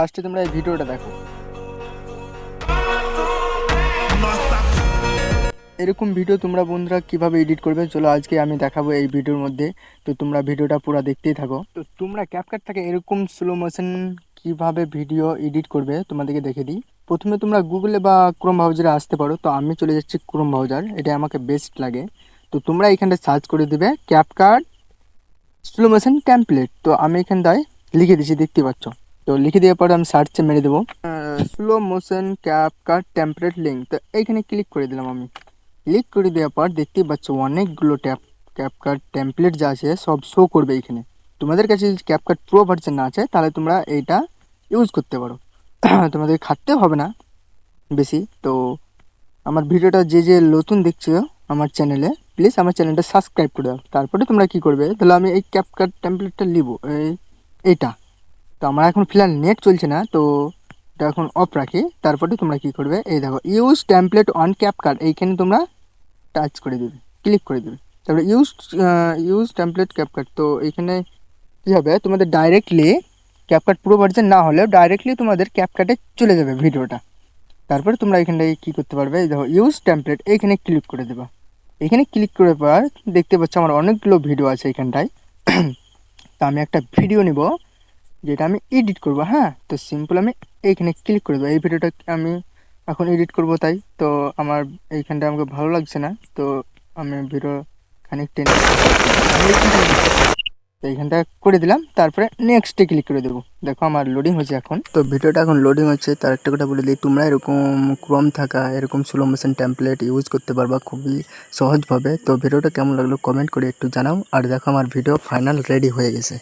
ফার্স্টে তোমরা এই ভিডিওটা দেখো। এরকম ভিডিও তোমরা বন্ধুরা কিভাবে এডিট করবে চলো আজকে আমি দেখাবো এই ভিডিওর মধ্যে। তো তোমরা ভিডিওটা পুরো দেখতেই থাকো। তো তোমরা ক্যাপকাট থেকে এরকম স্লো মোশন কিভাবে ভিডিও এডিট করবে তোমাদেরকে দেখে দিই। প্রথমে তোমরা গুগলে বা ক্রোম ব্রাউজারে আসতে পারো। তো আমি চলে যাচ্ছি ক্রোম ব্রাউজার, এটা আমাকে বেস্ট লাগে। তো তোমরা এখানটা সার্চ করে দিবে ক্যাপকাট স্লো মোশন টেমপ্লেট। তো আমি এখানটায় লিখে দিচ্ছি, দেখতে পাচ্ছ। তো লিখে দেওয়ার পরে আমি সার্চে মেরে দেবো slow motion CapCut template link. তো এইখানে ক্লিক করে দিলাম আমি। ক্লিক করে দেওয়ার পর দেখতেই পাচ্ছ অনেকগুলো ক্যাপকাট টেমপ্লেট যা আছে সব শো করবে এখানে। তোমাদের কাছে যদি ক্যাপকাট প্রো ভার্সন না আছে তাহলে তোমরা এইটা ইউজ করতে পারো। তোমাদের খাটতেও হবে না বেশি। তো আমার ভিডিওটা যে যে নতুন দেখছো আমার চ্যানেলে, প্লিজ আমার চ্যানেলটা সাবস্ক্রাইব করে দাও। তারপরে তোমরা কি করবে, তাহলে আমি এই ক্যাপকাট টেমপ্লেটটা নিব এইটা। তো আমার এখন ফিলহাল নেট চলছে না, তো এটা এখন অফ রাখি। তারপরে তোমরা কি করবে, এই দেখো ইউজ টেমপ্লেট অন ক্যাপকাট, এইখানে তোমরা টাচ করে দেবে, ক্লিক করে দেবে। তারপরে ইউজ টেমপ্লেট ক্যাপকাট। তো এইখানে কী হবে, তোমাদের ডাইরেক্টলি ক্যাপকাট পুরো ভার্জন না হলেও ডাইরেক্টলি তোমাদের ক্যাপকাটে চলে যাবে ভিডিওটা। তারপরে তোমরা এখানটায় কী করতে পারবে, এই দেখো ইউজ টেমপ্লেট, এইখানে ক্লিক করে দেবা। এখানে ক্লিক করার পর দেখতে পাচ্ছ আমার অনেকগুলো ভিডিও আছে এখানটায়। তো আমি একটা ভিডিও নিব যেটা আমি এডিট করব। হ্যাঁ, তো সিম্পল আমি এইখানে ক্লিক করে দেবো। এই ভিডিওটা আমি এখন এডিট করব, তাই তো আমার এইখানটা আমাকে ভালো লাগছে না। তো আমি ভিডিও খানিক টেনে তো এইখানটা করে দিলাম। তারপরে নেক্সটে ক্লিক করে দেবো। দেখো আমার লোডিং হচ্ছে এখন। তো ভিডিওটা এখন লোডিং হচ্ছে। তার একটা কথা বলে দিই, তোমরা এরকম ক্রোম থাকা এরকম স্লো মোশন টেমপ্লেট ইউজ করতে পারবা খুবই সহজভাবে। তো ভিডিওটা কেমন লাগলো কমেন্ট করে একটু জানাও। আর দেখো আমার ভিডিও ফাইনাল রেডি হয়ে গেছে।